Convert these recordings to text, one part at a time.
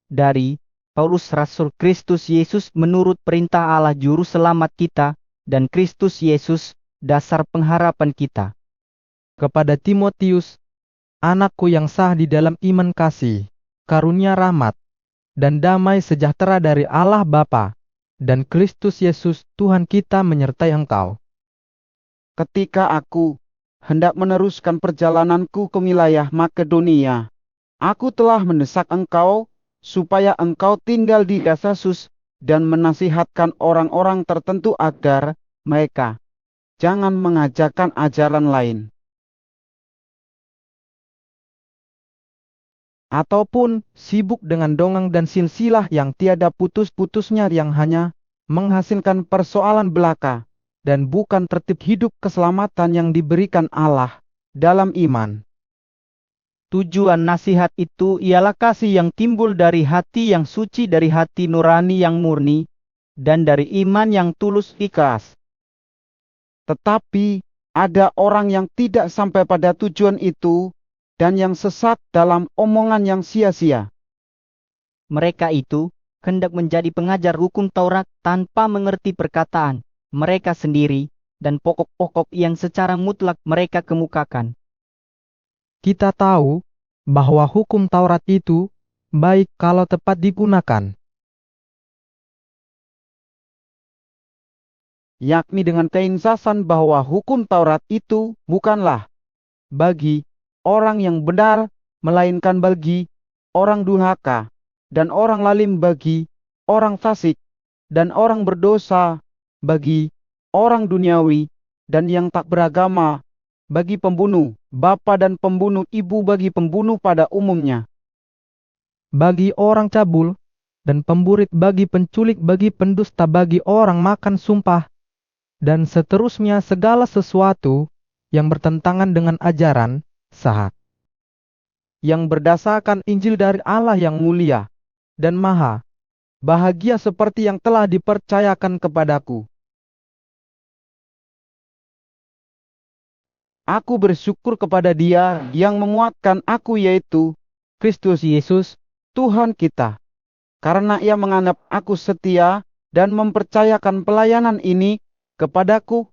Dari Paulus Rasul Kristus Yesus menurut perintah Allah Juru Selamat kita, dan Kristus Yesus, dasar pengharapan kita. Kepada Timotius, anakku yang sah di dalam iman kasih, karunia rahmat, dan damai sejahtera dari Allah Bapa dan Kristus Yesus Tuhan kita menyertai engkau. Ketika aku hendak meneruskan perjalananku ke wilayah Makedonia, aku telah mendesak engkau supaya engkau tinggal di Efesus dan menasihatkan orang-orang tertentu agar mereka jangan mengajarkan ajaran lain, Ataupun sibuk dengan dongeng dan silsilah yang tiada putus-putusnya yang hanya menghasilkan persoalan belaka dan bukan tertib hidup keselamatan yang diberikan Allah dalam iman. Tujuan nasihat itu ialah kasih yang timbul dari hati yang suci, dari hati nurani yang murni, dan dari iman yang tulus ikhlas. tetapi ada orang yang tidak sampai pada tujuan itu dan yang sesat dalam omongan yang sia-sia. Mereka itu hendak menjadi pengajar hukum Taurat tanpa mengerti perkataan mereka sendiri dan pokok-pokok yang secara mutlak mereka kemukakan. Kita tahu bahwa hukum Taurat itu baik kalau tepat digunakan, Yakni dengan keinsasan bahwa hukum Taurat itu bukanlah bagi orang yang benar, melainkan bagi orang durhaka, dan orang lalim, bagi orang fasik, dan orang berdosa, bagi orang duniawi, dan yang tak beragama, bagi pembunuh bapa dan pembunuh ibu, bagi pembunuh pada umumnya, bagi orang cabul dan pemburit, bagi penculik, bagi pendusta, bagi orang makan sumpah, dan seterusnya segala sesuatu yang bertentangan dengan ajaran sahak yang berdasarkan Injil dari Allah yang mulia dan maha bahagia seperti yang telah dipercayakan kepadaku. Aku bersyukur kepada Dia yang menguatkan aku, yaitu Kristus Yesus, Tuhan kita, karena Ia menganggap aku setia dan mempercayakan pelayanan ini kepadaku.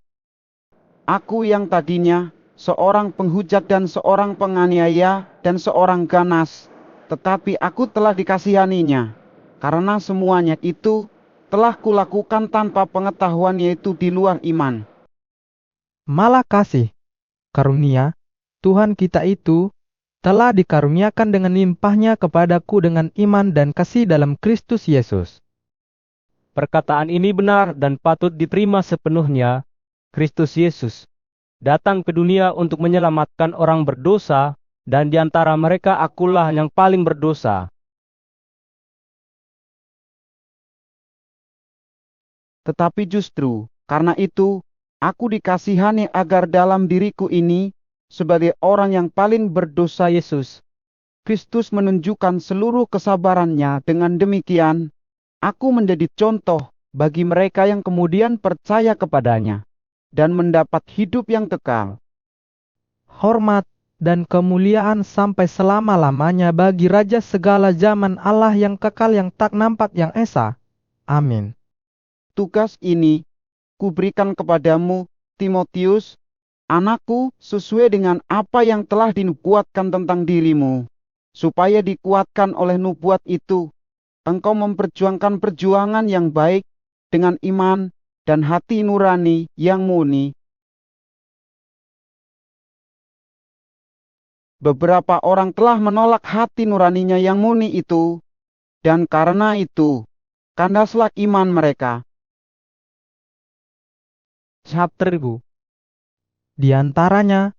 Aku yang tadinya seorang penghujat dan seorang penganiaya dan seorang ganas, tetapi aku telah dikasihaninya, karena semuanya itu telah kulakukan tanpa pengetahuan, yaitu di luar iman. Malah kasih karunia Tuhan kita itu telah dikaruniakan dengan limpahnya kepadaku dengan iman dan kasih dalam Kristus Yesus. Perkataan ini benar dan patut diterima sepenuhnya. Kristus Yesus datang ke dunia untuk menyelamatkan orang berdosa, dan di antara mereka akulah yang paling berdosa. Tetapi justru karena itu, aku dikasihani agar dalam diriku ini, sebagai orang yang paling berdosa Yesus, Kristus menunjukkan seluruh kesabarannya. Dengan demikian, aku menjadi contoh bagi mereka yang kemudian percaya kepadanya dan mendapat hidup yang kekal. Hormat dan kemuliaan sampai selama-lamanya bagi Raja segala zaman, Allah yang kekal, yang tak nampak, yang esa. Amin. Tugas ini kuberikan kepadamu, Timotius, anakku, sesuai dengan apa yang telah dinubuatkan tentang dirimu, supaya dikuatkan oleh nubuat itu, engkau memperjuangkan perjuangan yang baik dengan iman dan hati nurani yang murni. Beberapa orang telah menolak hati nuraninya yang murni itu, dan karena itu, kandaslah iman mereka. Sahabat-sahabatku, di antaranya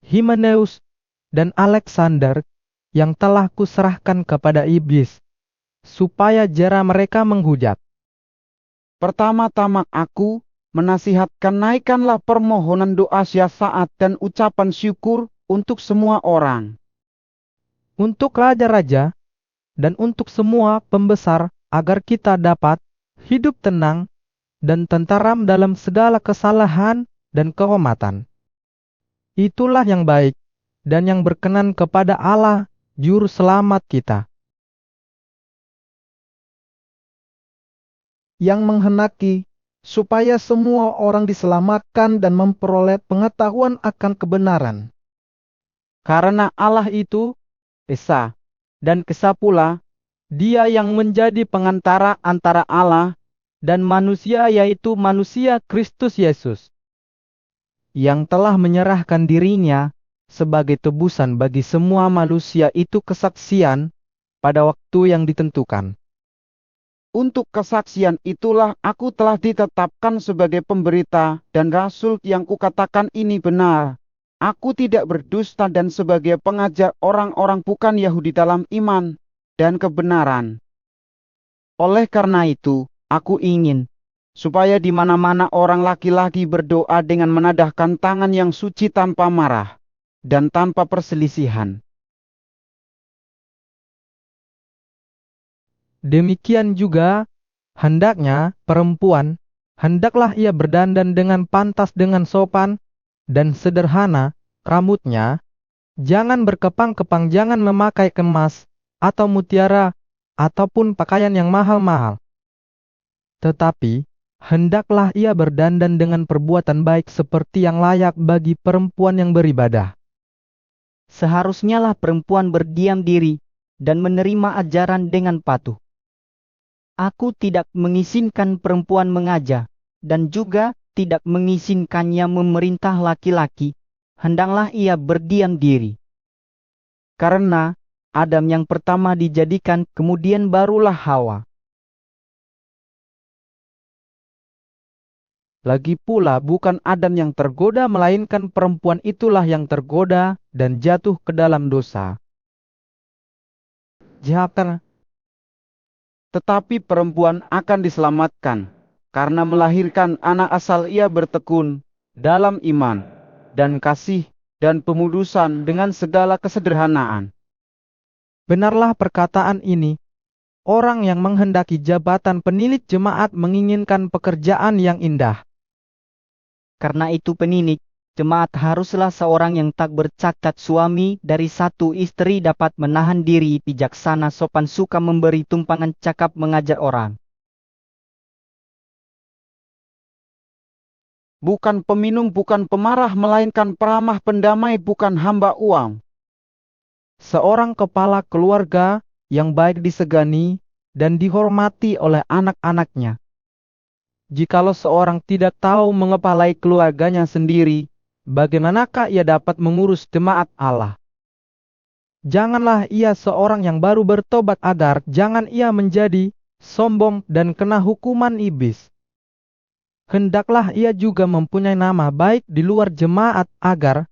Himeneus dan Alexander yang telah kuserahkan kepada iblis, supaya jera mereka menghujat. Pertama-tama aku menasihatkan, naikkanlah permohonan doa syafaat dan ucapan syukur untuk semua orang, Untuk raja-raja dan untuk semua pembesar, agar kita dapat hidup tenang dan tenteram dalam segala kesalahan dan kehormatan. Itulah yang baik dan yang berkenan kepada Allah Juru Selamat kita. yang menghendaki supaya semua orang diselamatkan dan memperoleh pengetahuan akan kebenaran. Karena Allah itu Esa, dan Kesa pula, Dia yang menjadi pengantara antara Allah dan manusia, yaitu manusia Kristus Yesus, yang telah menyerahkan dirinya sebagai tebusan bagi semua manusia itu kesaksian pada waktu yang ditentukan. Untuk kesaksian itulah aku telah ditetapkan sebagai pemberita dan rasul yang kukatakan ini benar. Aku tidak berdusta dan sebagai pengajar orang-orang bukan Yahudi dalam iman dan kebenaran. Oleh karena itu, aku ingin supaya di mana-mana orang laki-laki berdoa dengan menadahkan tangan yang suci tanpa marah dan tanpa perselisihan. Demikian juga, hendaknya perempuan, hendaklah ia berdandan dengan pantas dengan sopan dan sederhana rambutnya, jangan berkepang-kepang, jangan memakai kemas atau mutiara ataupun pakaian yang mahal-mahal. Tetapi, hendaklah ia berdandan dengan perbuatan baik seperti yang layak bagi perempuan yang beribadah. Seharusnya lah perempuan berdiam diri dan menerima ajaran dengan patuh. Aku tidak mengizinkan perempuan mengajar, dan juga tidak mengizinkannya memerintah laki-laki. Hendaklah ia berdiam diri. Karena Adam yang pertama dijadikan, kemudian barulah Hawa. Lagi pula bukan Adam yang tergoda, melainkan perempuan itulah yang tergoda dan jatuh ke dalam dosa. Tetapi perempuan akan diselamatkan, karena melahirkan anak asal ia bertekun dalam iman, dan kasih, dan pemudusan dengan segala kesederhanaan. Benarlah perkataan ini. Orang yang menghendaki jabatan penilik jemaat menginginkan pekerjaan yang indah. Karena itu penilik jemaat haruslah seorang yang tak bercacat, suami dari satu istri, dapat menahan diri, bijaksana, sopan, suka memberi tumpangan, cakap mengajar orang. Bukan peminum, bukan pemarah, melainkan peramah, pendamai, bukan hamba uang. Seorang kepala keluarga yang baik disegani dan dihormati oleh anak-anaknya. Jikalau seorang tidak tahu mengepalai keluarganya sendiri, bagaimanakah ia dapat mengurus jemaat Allah? Janganlah ia seorang yang baru bertobat, agar jangan ia menjadi sombong dan kena hukuman iblis. Hendaklah ia juga mempunyai nama baik di luar jemaat, agar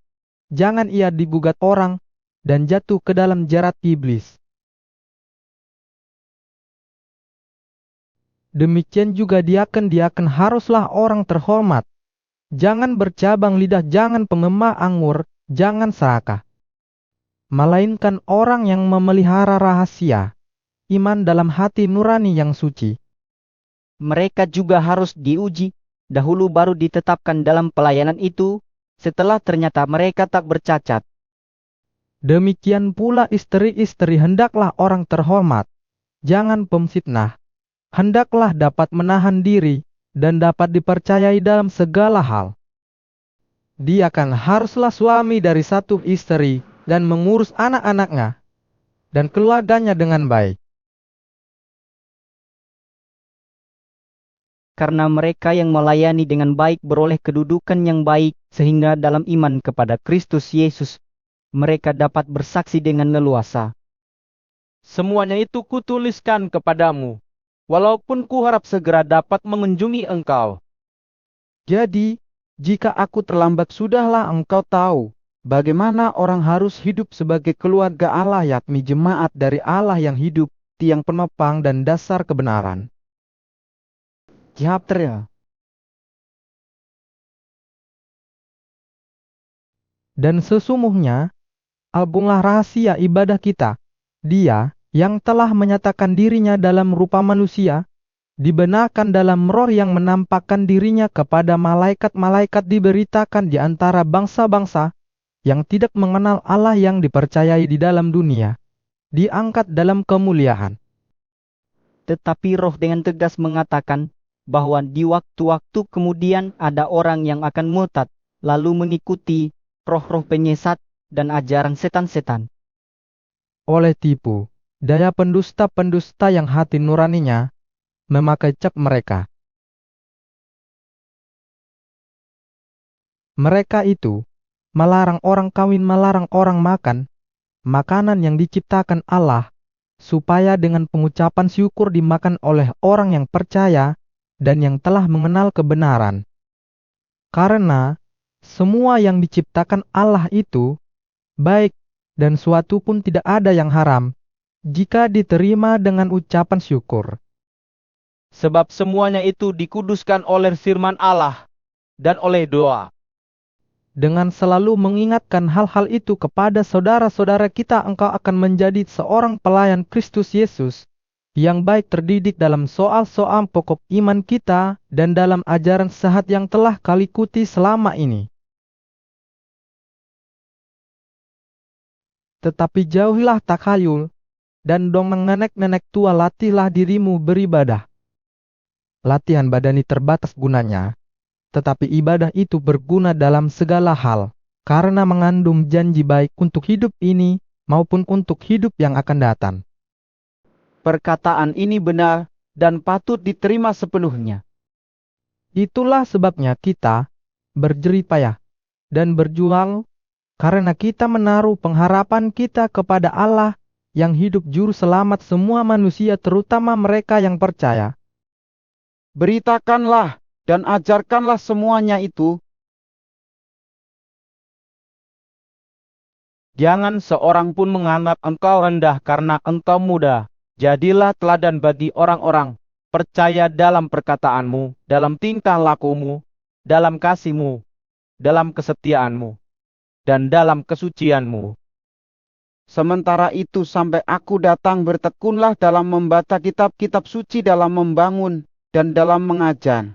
jangan ia digugat orang dan jatuh ke dalam jerat iblis. Demikian juga diaken-diaken haruslah orang terhormat. Jangan bercabang lidah, jangan penggemar anggur, jangan serakah. Melainkan orang yang memelihara rahasia iman dalam hati nurani yang suci. Mereka juga harus diuji dahulu, baru ditetapkan dalam pelayanan itu, setelah ternyata mereka tak bercacat. Demikian pula istri-istri hendaklah orang terhormat. Jangan pemfitnah. Hendaklah dapat menahan diri dan dapat dipercayai dalam segala hal. Dia kan haruslah suami dari satu istri dan mengurus anak-anaknya dan keluarganya dengan baik. Karena mereka yang melayani dengan baik beroleh kedudukan yang baik, sehingga dalam iman kepada Kristus Yesus, mereka dapat bersaksi dengan leluasa. semuanya itu kutuliskan kepadamu, walaupun kuharap segera dapat mengunjungi engkau. Jadi, jika aku terlambat, sudahlah engkau tahu bagaimana orang harus hidup sebagai keluarga Allah, yakni jemaat dari Allah yang hidup, tiang penopang dan dasar kebenaran. Dan sesungguhnya, albumlah rahasia ibadah kita. Dia yang telah menyatakan dirinya dalam rupa manusia, dibenarkan dalam roh yang menampakkan dirinya kepada malaikat-malaikat, diberitakan di antara bangsa-bangsa yang tidak mengenal Allah, yang dipercayai di dalam dunia, diangkat dalam kemuliaan. Tetapi roh dengan tegas mengatakan bahwa di waktu-waktu kemudian ada orang yang akan murtad, lalu mengikuti roh-roh penyesat dan ajaran setan-setan. Oleh tipu daya pendusta-pendusta yang hati nuraninya memakai cap mereka. Mereka itu melarang orang kawin, melarang orang makan makanan yang diciptakan Allah, supaya dengan pengucapan syukur dimakan oleh orang yang percaya dan yang telah mengenal kebenaran. Karena semua yang diciptakan Allah itu baik, dan suatu pun tidak ada yang haram, jika diterima dengan ucapan syukur. Sebab semuanya itu dikuduskan oleh firman Allah dan oleh doa. Dengan selalu mengingatkan hal-hal itu kepada saudara-saudara kita, engkau akan menjadi seorang pelayan Kristus Yesus yang baik, terdidik dalam soal-soal pokok iman kita dan dalam ajaran sehat yang telah kau ikuti selama ini. Tetapi jauhilah takhayul dan dongeng nenek-nenek tua, latihlah dirimu beribadah. Latihan badani terbatas gunanya, tetapi ibadah itu berguna dalam segala hal, karena mengandung janji baik untuk hidup ini maupun untuk hidup yang akan datang. Perkataan ini benar dan patut diterima sepenuhnya. Itulah sebabnya kita berjerih payah dan berjuang, karena kita menaruh pengharapan kita kepada Allah yang hidup juru selamat semua manusia, terutama mereka yang percaya. Beritakanlah dan ajarkanlah semuanya itu. Jangan seorang pun menganggap engkau rendah karena engkau muda. Jadilah teladan bagi orang-orang percaya dalam perkataanmu, dalam tingkah lakumu, dalam kasihmu, dalam kesetiaanmu, dan dalam kesucianmu. Sementara itu sampai aku datang, bertekunlah dalam membaca kitab-kitab suci, dalam membangun dan dalam mengajar.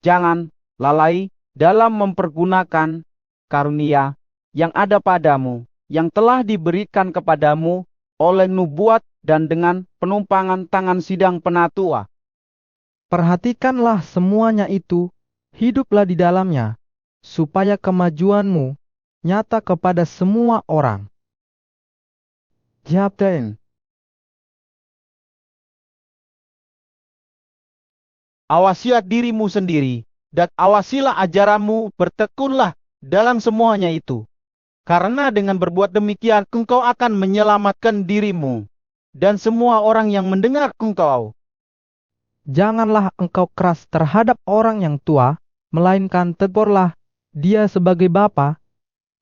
Jangan lalai dalam mempergunakan karunia yang ada padamu, yang telah diberikan kepadamu oleh nubuat dan dengan penumpangan tangan sidang penatua. Perhatikanlah semuanya itu, hiduplah di dalamnya, supaya kemajuanmu nyata kepada semua orang. Japten. Awasilah dirimu sendiri, dan awasilah ajaranmu, bertekunlah dalam semuanya itu. Karena dengan berbuat demikian, engkau akan menyelamatkan dirimu, dan semua orang yang mendengar engkau. Janganlah engkau keras terhadap orang yang tua, melainkan tegurlah dia sebagai bapa,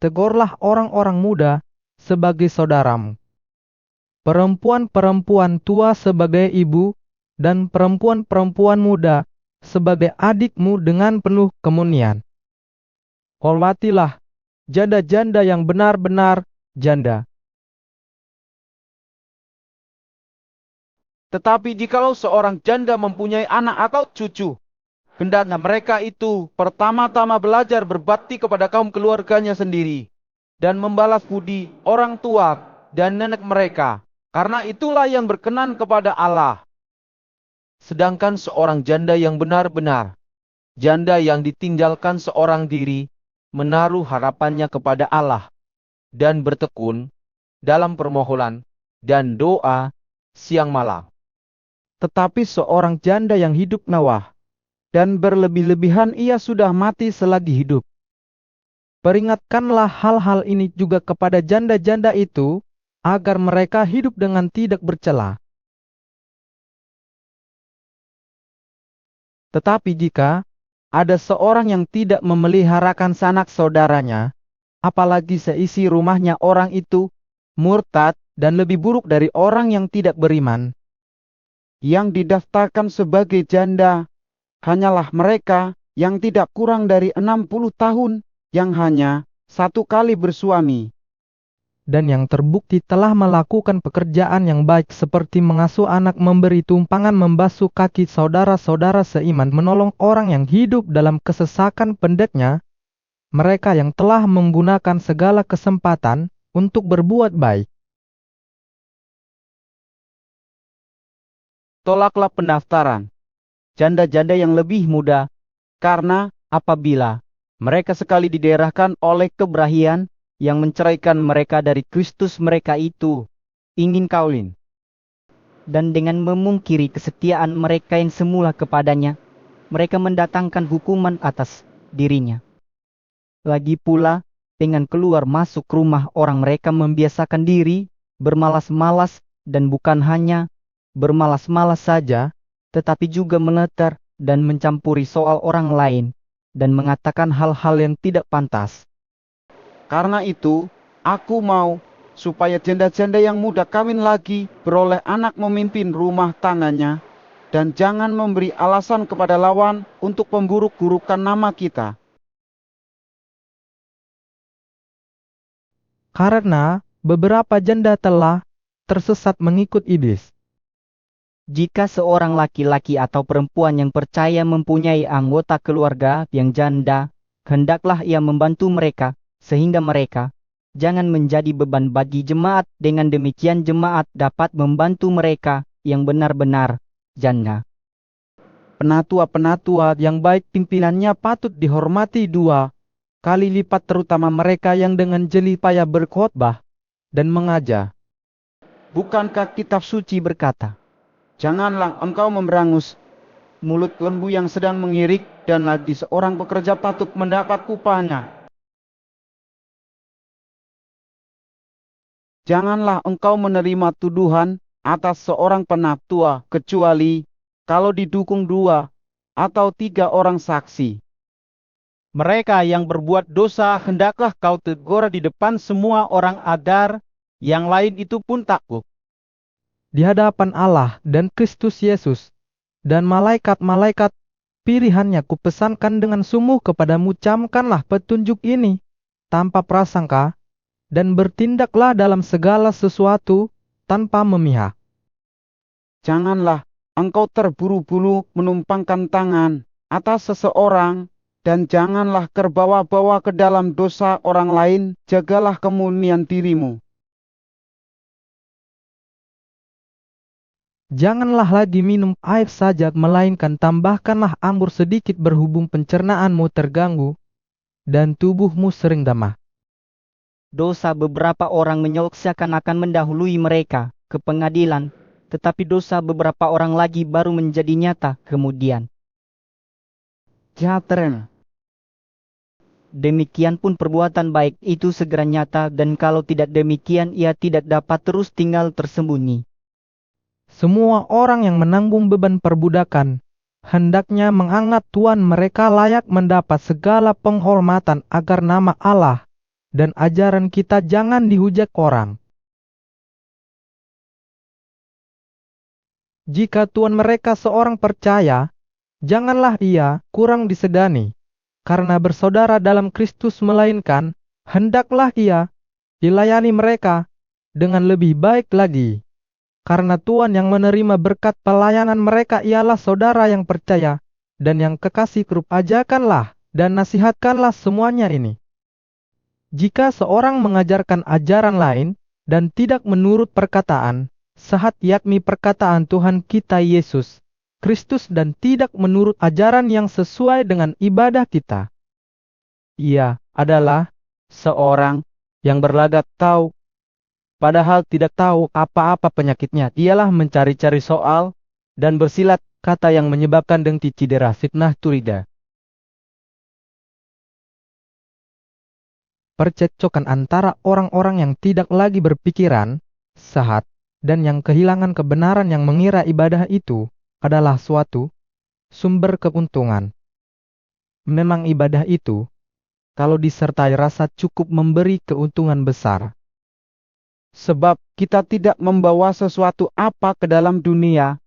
tegurlah orang-orang muda sebagai saudaramu. Perempuan-perempuan tua sebagai ibu, dan perempuan-perempuan muda sebagai adikmu dengan penuh kemunian. Hormatilah janda-janda yang benar-benar janda. Tetapi jikalau seorang janda mempunyai anak atau cucu, hendaknya mereka itu pertama-tama belajar berbakti kepada kaum keluarganya sendiri, dan membalas budi orang tua dan nenek mereka, karena itulah yang berkenan kepada Allah. Sedangkan seorang janda yang benar-benar janda, yang ditinggalkan seorang diri, menaruh harapannya kepada Allah, dan bertekun dalam permohonan dan doa siang malam. Tetapi seorang janda yang hidup mewah dan berlebih-lebihan, ia sudah mati selagi hidup. Peringatkanlah hal-hal ini juga kepada janda-janda itu, agar mereka hidup dengan tidak bercela. Tetapi jika ada seorang yang tidak memeliharakan sanak saudaranya, apalagi seisi rumahnya orang itu murtad dan lebih buruk dari orang yang tidak beriman, yang didaftarkan sebagai janda hanyalah mereka yang tidak kurang dari 60 tahun, yang hanya satu kali bersuami, dan yang terbukti telah melakukan pekerjaan yang baik seperti mengasuh anak, memberi tumpangan, membasuh kaki saudara-saudara seiman, menolong orang yang hidup dalam kesesakan pendeknya, mereka yang telah menggunakan segala kesempatan untuk berbuat baik. tolaklah pendaftaran janda-janda yang lebih muda, karena apabila mereka sekali didaerahkan oleh keberanian yang menceraikan mereka dari Kristus mereka itu ingin kawin. dan dengan memungkiri kesetiaan mereka yang semula kepadanya, mereka mendatangkan hukuman atas dirinya. Lagi pula, dengan keluar masuk rumah orang mereka membiasakan diri, bermalas-malas, dan bukan hanya bermalas-malas saja, tetapi juga meneter dan mencampuri soal orang lain, dan mengatakan hal-hal yang tidak pantas. Karena itu, aku mau supaya janda-janda yang muda kawin lagi beroleh anak memimpin rumah tangganya, dan jangan memberi alasan kepada lawan untuk memburuk-burukkan nama kita. Karena beberapa janda telah tersesat mengikut iblis. Jika seorang laki-laki atau perempuan yang percaya mempunyai anggota keluarga yang janda, hendaklah ia membantu mereka, sehingga mereka jangan menjadi beban bagi jemaat. Dengan demikian jemaat dapat membantu mereka yang benar-benar janda. Penatua-penatua yang baik pimpinannya patut dihormati 2 kali lipat, terutama mereka yang dengan jeli payah berkhotbah dan mengajar. Bukankah kitab suci berkata, "Janganlah engkau memberangus mulut lembu yang sedang mengirik, dan lagi seorang pekerja patut mendapat upahnya." Janganlah engkau menerima tuduhan atas seorang penatua, kecuali kalau didukung 2 atau 3 orang saksi. Mereka yang berbuat dosa hendaklah kau tegur di depan semua orang agar yang lain itu pun takut. Di hadapan Allah dan Kristus Yesus dan malaikat-malaikat pilihannya kupesankan dengan sungguh kepadamu, camkanlah petunjuk ini tanpa prasangka, dan bertindaklah dalam segala sesuatu tanpa memihak. Janganlah engkau terburu-buru menumpangkan tangan atas seseorang, dan janganlah terbawa-bawa ke dalam dosa orang lain. Jagalah kemurnian dirimu. Janganlah lagi minum air saja, melainkan tambahkanlah anggur sedikit, berhubung pencernaanmu terganggu dan tubuhmu sering damah. Dosa beberapa orang menyoksakan akan mendahului mereka ke pengadilan, tetapi dosa beberapa orang lagi baru menjadi nyata kemudian. Jatren. Demikian pun perbuatan baik itu segera nyata, dan kalau tidak demikian ia tidak dapat terus tinggal tersembunyi. Semua orang yang menanggung beban perbudakan hendaknya menganggap Tuhan mereka layak mendapat segala penghormatan, agar nama Allah dan ajaran kita jangan dihujat orang. Jika Tuhan mereka seorang percaya, janganlah ia kurang disegani karena bersaudara dalam Kristus, melainkan hendaklah ia dilayani mereka dengan lebih baik lagi. Karena Tuhan yang menerima berkat pelayanan mereka ialah saudara yang percaya dan yang kekasih kerup. Ajarkanlah dan nasihatkanlah semuanya ini. Jika seorang mengajarkan ajaran lain dan tidak menurut perkataan sahat, yakni perkataan Tuhan kita Yesus Kristus, dan tidak menurut ajaran yang sesuai dengan ibadah kita, ia adalah Seorang yang berlagak tahu, padahal tidak tahu apa-apa penyakitnya. Dialah mencari-cari soal dan bersilat kata yang menyebabkan dengki, cedera, fitnah, curiga. percekcokan antara orang-orang yang tidak lagi berpikiran sahat dan yang kehilangan kebenaran, yang mengira ibadah itu adalah suatu sumber keuntungan. Memang ibadah itu, kalau disertai rasa cukup, memberi keuntungan besar. Sebab kita tidak membawa sesuatu apa ke dalam dunia,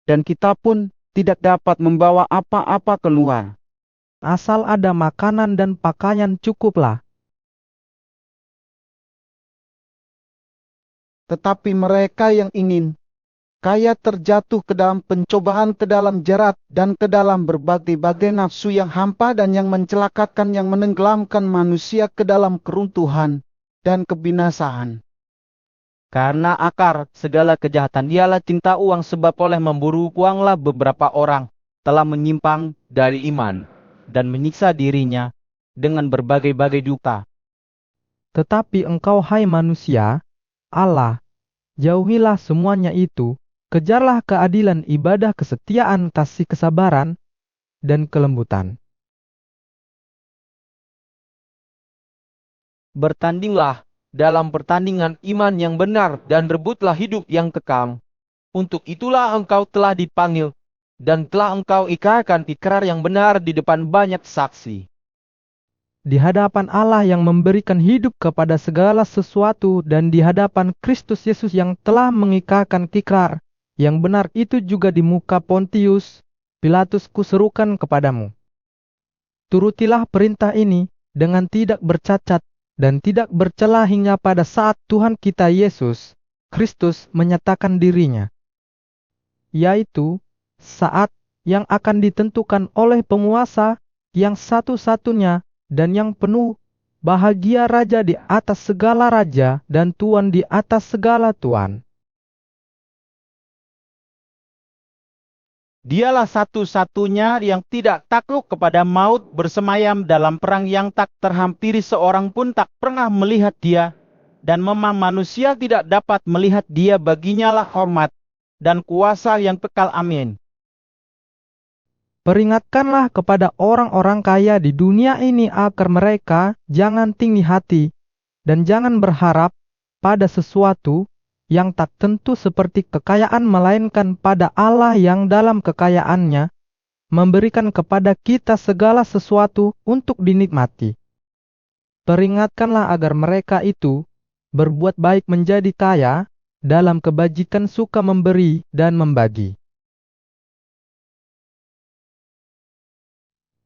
dan kita pun tidak dapat membawa apa-apa keluar. Asal ada makanan dan pakaian cukuplah. Tetapi mereka yang ingin kaya terjatuh ke dalam pencobaan, ke dalam jerat, dan ke dalam berbagai-bagai nafsu yang hampa dan yang mencelakakan, yang menenggelamkan manusia ke dalam keruntuhan dan kebinasaan. Karena akar segala kejahatan ialah cinta uang, sebab oleh memburu uanglah beberapa orang telah menyimpang dari iman. dan menyiksa dirinya dengan berbagai-bagai duka. Tetapi engkau hai manusia, Allah, jauhilah semuanya itu, kejarlah keadilan, ibadah, kesetiaan, kasih, kesabaran, dan kelembutan. Bertandinglah dalam pertandingan iman yang benar dan rebutlah hidup yang kekal. Untuk itulah engkau telah dipanggil, dan telah engkau ikrarkan ikrar yang benar di depan banyak saksi. Di hadapan Allah yang memberikan hidup kepada segala sesuatu dan di hadapan Kristus Yesus yang telah mengikrarkan ikrar yang benar itu juga di muka Pontius Pilatus kuserukan kepadamu. Turutilah perintah ini dengan tidak bercacat dan tidak bercela hingga pada saat Tuhan kita Yesus Kristus menyatakan dirinya, yaitu saat yang akan ditentukan oleh penguasa yang satu-satunya dan yang penuh bahagia, Raja di atas segala raja dan Tuan di atas segala tuan. Dialah satu-satunya yang tidak takluk kepada maut, bersemayam dalam perang yang tak terhampiri, seorang pun tak pernah melihat dia, dan memang manusia tidak dapat melihat dia. Baginya lah hormat dan kuasa yang kekal. Amin. Peringatkanlah kepada orang-orang kaya di dunia ini agar mereka jangan tinggi hati dan jangan berharap pada sesuatu yang tak tentu seperti kekayaan, melainkan pada Allah yang dalam kekayaannya memberikan kepada kita segala sesuatu untuk dinikmati. Peringatkanlah agar mereka itu berbuat baik, menjadi kaya dalam kebajikan, suka memberi dan membagi.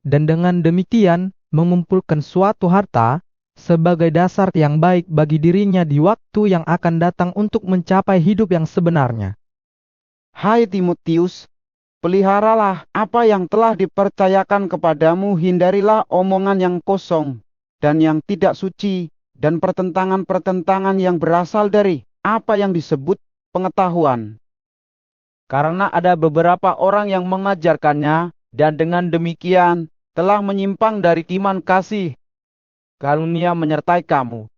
Dan dengan demikian mengumpulkan suatu harta sebagai dasar yang baik bagi dirinya di waktu yang akan datang untuk mencapai hidup yang sebenarnya. Hai Timotius, peliharalah apa yang telah dipercayakan kepadamu, hindarilah omongan yang kosong dan yang tidak suci, dan pertentangan-pertentangan yang berasal dari apa yang disebut pengetahuan. Karena ada beberapa orang yang mengajarkannya, dan dengan demikian telah menyimpang dari iman kasih karunia menyertai kamu.